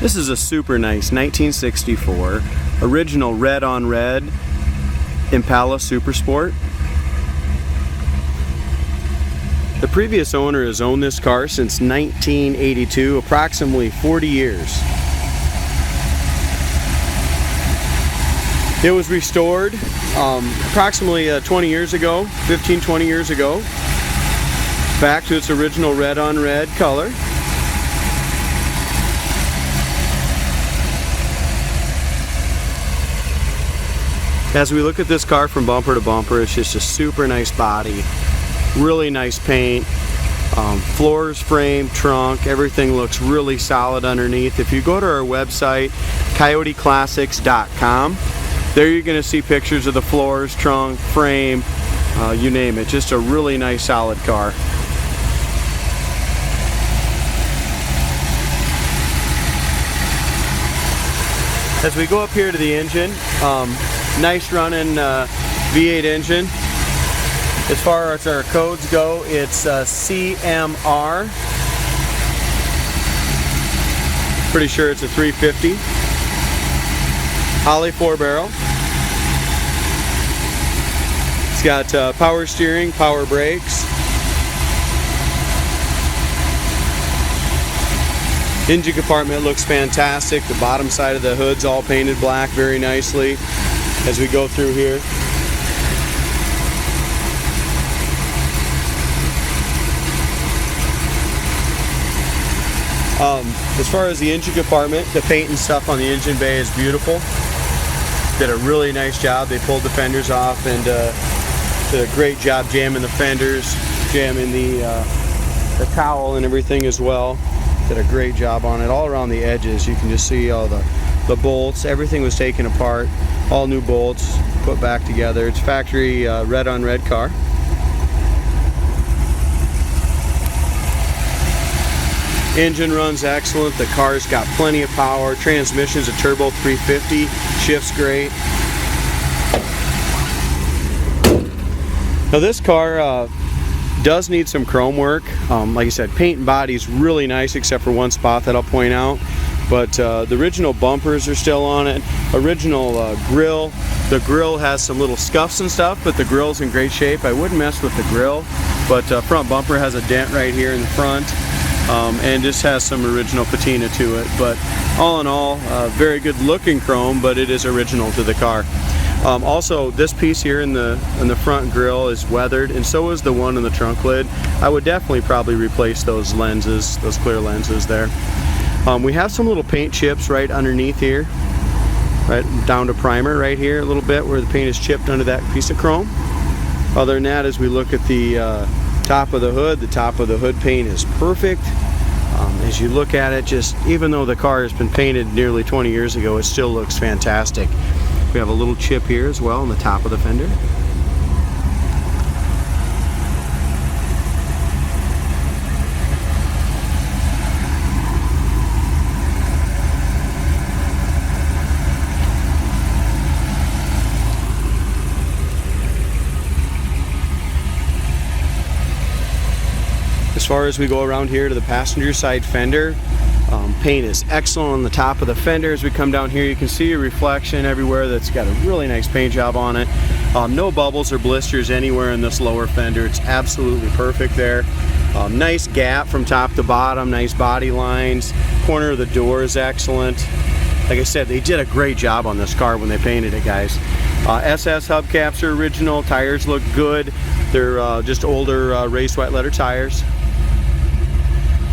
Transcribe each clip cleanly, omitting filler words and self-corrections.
This is a super nice 1964 original red on red Impala Super Sport. The previous owner has owned this car since 1982, approximately 40 years. It was restored approximately 20 years ago, 15-20 years ago, back to its original red on red color. As we look at this car from bumper to bumper, it's just a super nice body, really nice paint, floors, frame, trunk, everything looks really solid underneath. If you go to our website, coyoteclassics.com, there you're going to see pictures of the floors, trunk, frame, you name it. Just a really nice solid car. As we go up here to the engine, nice running V8 engine. As far as our codes go, it's CMR. Pretty sure it's a 350. Holley 4-barrel. It's got power steering, power brakes. Engine compartment looks fantastic. The bottom side of the hood's all painted black very nicely as we go through here. As far as the engine compartment, the paint and stuff on the engine bay is beautiful. Did a really nice job. They pulled the fenders off and did a great job jamming the fenders, jamming the cowl and everything as well. Did a great job on it. All around the edges, you can just see all the bolts. Everything was taken apart. All new bolts put back together. It's factory red on red car. Engine runs excellent. The car's got plenty of power. Transmission's a turbo 350. Shifts great. Now this car does need some chrome work. Like I said, paint and body's really nice except for one spot that I'll point out. But the original bumpers are still on it. Original grill. The grill has some little scuffs and stuff, but the grill's in great shape. I wouldn't mess with the grill. But front bumper has a dent right here in the front. And just has some original patina to it, but all in all, very good looking chrome, but it is original to the car. Also, this piece here in the front grille is weathered, and so is the one in the trunk lid. I would definitely probably replace those lenses, those clear lenses there. We have some little paint chips right underneath here, right down to primer right here a little bit where the paint is chipped under that piece of chrome. Other than that, as we look at the top of the hood paint is perfect. As you look at it, just even though the car has been painted nearly 20 years ago, it still looks fantastic. We have a little chip here as well on the top of the fender. As far as we go around here to the passenger side fender, paint is excellent on the top of the fender. As we come down here, you can see a reflection everywhere. That's got a really nice paint job on it. No bubbles or blisters anywhere in this lower fender. It's absolutely perfect there. Nice gap from top to bottom, nice body lines. Corner of the door is excellent. Like I said, they did a great job on this car when they painted it, guys. SS hubcaps are original. Tires look good. They're just older race wet letter tires.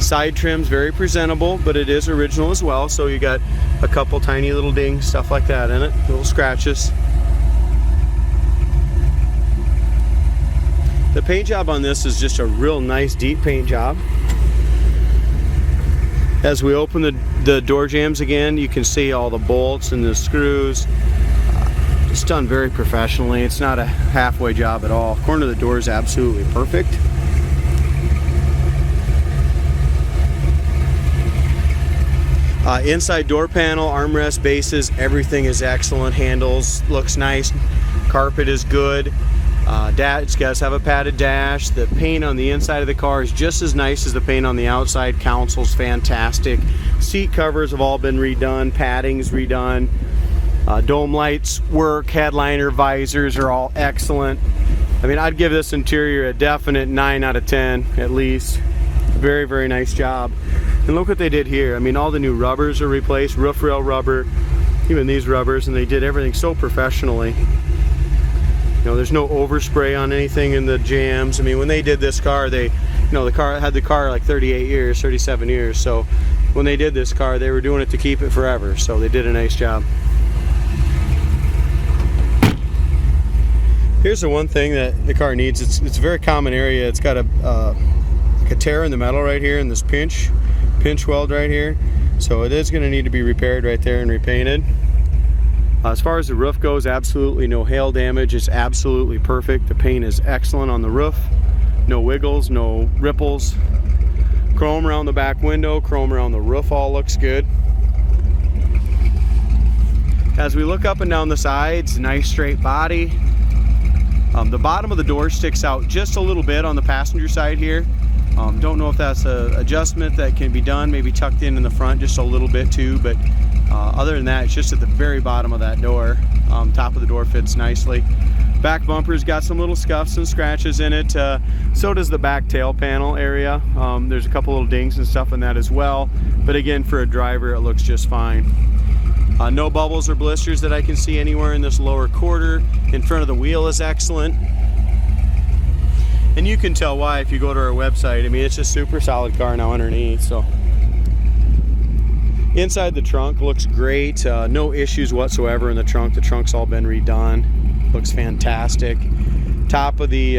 Side trim's very presentable, but it is original as well, so you got a couple tiny little dings, stuff like that in it, little scratches. The paint job on this is just a real nice deep paint job. As we open the door jambs again, you can see all the bolts and the screws. It's done very professionally. It's not a halfway job at all. Corner of the door is absolutely perfect. Inside door panel, armrest, bases, everything is excellent. Handles looks nice. Carpet is good. It does have a padded dash. The paint on the inside of the car is just as nice as the paint on the outside. Console's fantastic. Seat covers have all been redone. Padding's redone. Dome lights work. Headliner visors are all excellent. I mean, I'd give this interior a definite 9 out of 10 at least. Very, very nice job. And look what they did here. I mean, all the new rubbers are replaced. Roof rail rubber, even these rubbers, and they did everything so professionally. You know, there's no overspray on anything in the jambs. I mean, when they did this car, they, you know, the car had the car like 38 years, 37 years. So when they did this car, they were doing it to keep it forever. So they did a nice job. Here's the one thing that the car needs. It's a very common area. It's got like a tear in the metal right here in this pinch weld right here. So it is going to need to be repaired right there and repainted. As far as the roof goes, absolutely no hail damage. It's absolutely perfect. The paint is excellent on the roof. No wiggles, no ripples. Chrome around the back window, chrome around the roof, all looks good. As we look up and down the sides, nice straight body. The bottom of the door sticks out just a little bit on the passenger side here. Don't know if that's an adjustment that can be done, maybe tucked in the front just a little bit too, but other than that, it's just at the very bottom of that door. Top of the door fits nicely. Back bumper's got some little scuffs and scratches in it. So does the back tail panel area. There's a couple little dings and stuff in that as well. But again, for a driver, it looks just fine. No bubbles or blisters that I can see anywhere in this lower quarter. In front of the wheel is excellent. And you can tell why if you go to our website. I mean, it's a super solid car now underneath. So inside the trunk looks great. No issues whatsoever in the trunk. The trunk's all been redone. Looks fantastic. Top of the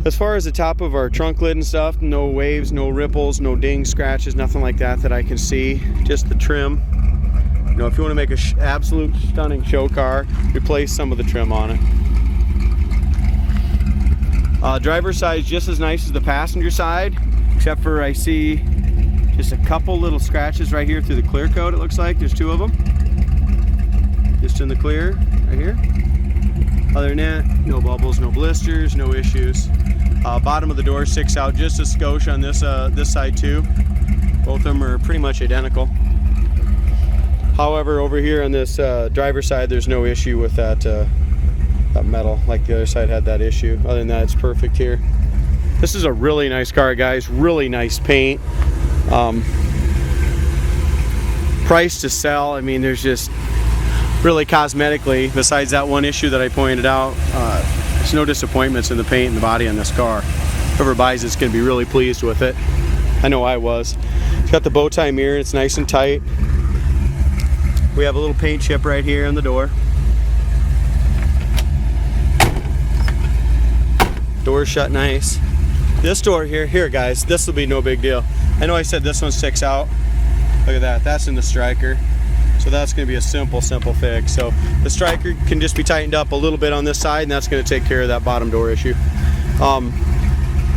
as far as the top of our trunk lid and stuff, no waves, no ripples, no dings, scratches, nothing like that I can see. Just the trim. You know, if you want to make an absolute stunning show car, replace some of the trim on it. Driver's side is just as nice as the passenger side, except for I see just a couple little scratches right here through the clear coat. It looks like there's 2 of them, just in the clear right here. Other than that, no bubbles, no blisters, no issues. Bottom of the door sticks out just a skosh on this side too. Both of them are pretty much identical. However, over here on this driver's side, there's no issue with that metal like the other side had that issue. Other than that, it's perfect here. This is a really nice car, guys. Really nice paint. Price to sell, I mean, there's just really cosmetically, besides that one issue that I pointed out, there's no disappointments in the paint and the body on this car. Whoever buys it's going to be really pleased with it. I know I was. It's got the bow tie mirror. It's nice and tight. We have a little paint chip right here in the door. Door's shut nice. This door here guys, this will be no big deal. I know I said this one sticks out. Look at that, that's in the striker. So that's gonna be a simple fix. So the striker can just be tightened up a little bit on this side, and that's gonna take care of that bottom door issue.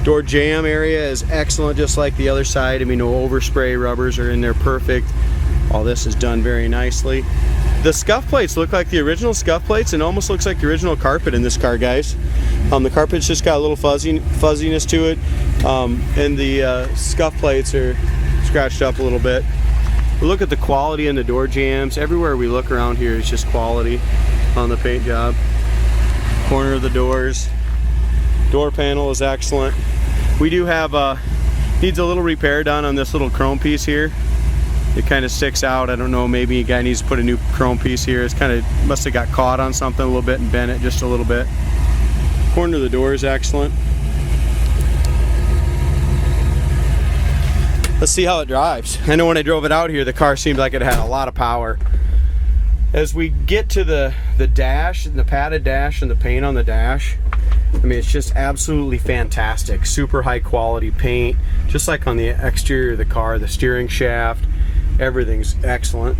Door jamb area is excellent, just like the other side. I mean, no overspray, rubbers are in there perfect. All this is done very nicely. The scuff plates look like the original scuff plates, and almost looks like the original carpet in this car, guys. The carpet's just got a little fuzziness to it, and the scuff plates are scratched up a little bit. But look at the quality in the door jambs. Everywhere we look around here is just quality on the paint job. Corner of the doors. Door panel is excellent. We do have needs a little repair done on this little chrome piece here. It kind of sticks out. I don't know, maybe a guy needs to put a new chrome piece here. It's kind of must have got caught on something a little bit and bent it just a little bit. Corner of the door is excellent. Let's see how it drives. I know when I drove it out here, the car seemed like it had a lot of power. As we get to the dash and the padded dash and the paint on the dash, I mean, it's just absolutely fantastic. Super high quality paint, just like on the exterior of the car. The steering shaft, everything's excellent.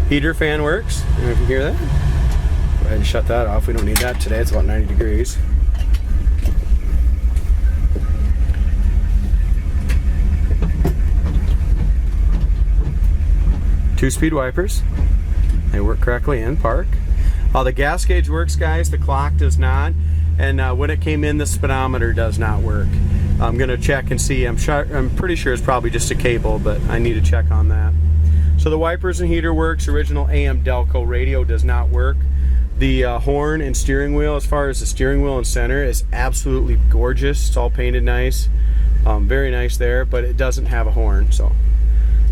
Heater fan works. I don't know if you hear that. Go ahead and shut that off. We don't need that today. It's about 90 degrees. Two-speed wipers. They work correctly in park. The gas gauge works, guys, the clock does not, and when it came in, the speedometer does not work. I'm gonna check and see. I'm pretty sure it's probably just a cable, but I need to check on that. So the wipers and heater works. Original AM delco radio does not work. The horn and steering wheel, as far as the steering wheel and center, is absolutely gorgeous. It's all painted nice, very nice there, but it doesn't have a horn. So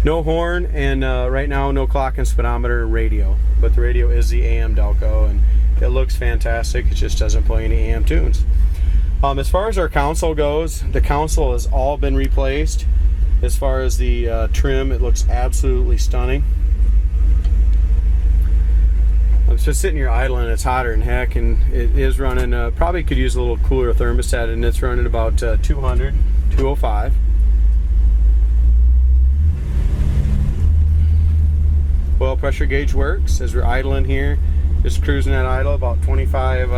no horn, and right now no clock and speedometer radio, but the radio is the AM delco, and it looks fantastic. It just doesn't play any AM tunes. As far as our console goes, the console has all been replaced. As far as the trim, it looks absolutely stunning. I'm just sitting here idling. It's hotter than heck, and it is running, probably could use a little cooler thermostat, and it's running about 200, 205. Oil pressure gauge works as we're idling here. Just cruising at idle, about 25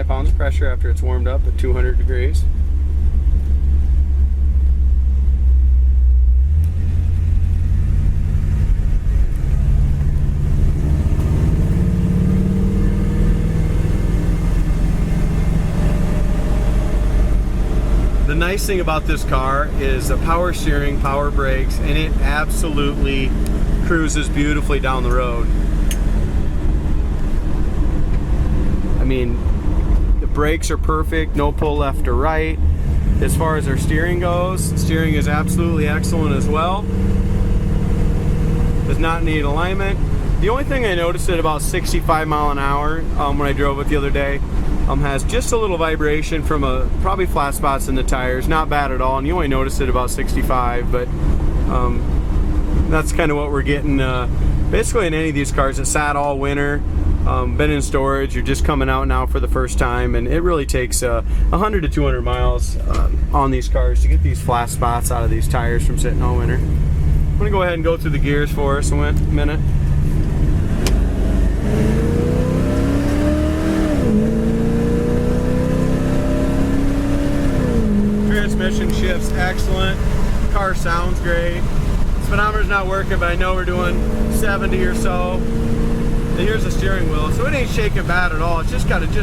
pounds of pressure after it's warmed up at 200 degrees. The nice thing about this car is the power steering, power brakes, and it absolutely cruises beautifully down the road. I mean, the brakes are perfect, no pull left or right. As far as our steering goes, steering is absolutely excellent as well. Does not need alignment. The only thing I noticed at about 65 mile an hour when I drove it the other day, has just a little vibration from probably flat spots in the tires. Not bad at all, and you only notice it about 65, but that's kind of what we're getting basically in any of these cars that sat all winter, been in storage, you're just coming out now for the first time, and it really takes 100 to 200 miles on these cars to get these flat spots out of these tires from sitting all winter. I'm going to go ahead and go through the gears for us in a minute. Transmission shifts excellent. Car sounds great. Speedometer's not working, but I know we're doing 70 or so. And here's the steering wheel, so it ain't shaking bad at all. It's just got a tiny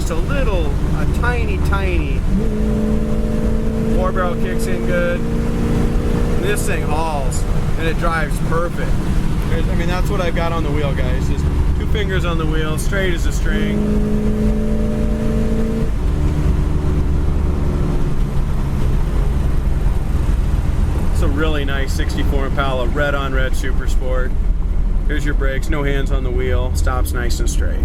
4-barrel kicks in good. And this thing hauls, and it drives perfect. I mean, that's what I've got on the wheel, guys. Just 2 fingers on the wheel, straight as a string. It's a really nice 64 Impala, red on red Super Sport. Here's your brakes, no hands on the wheel, stops nice and straight.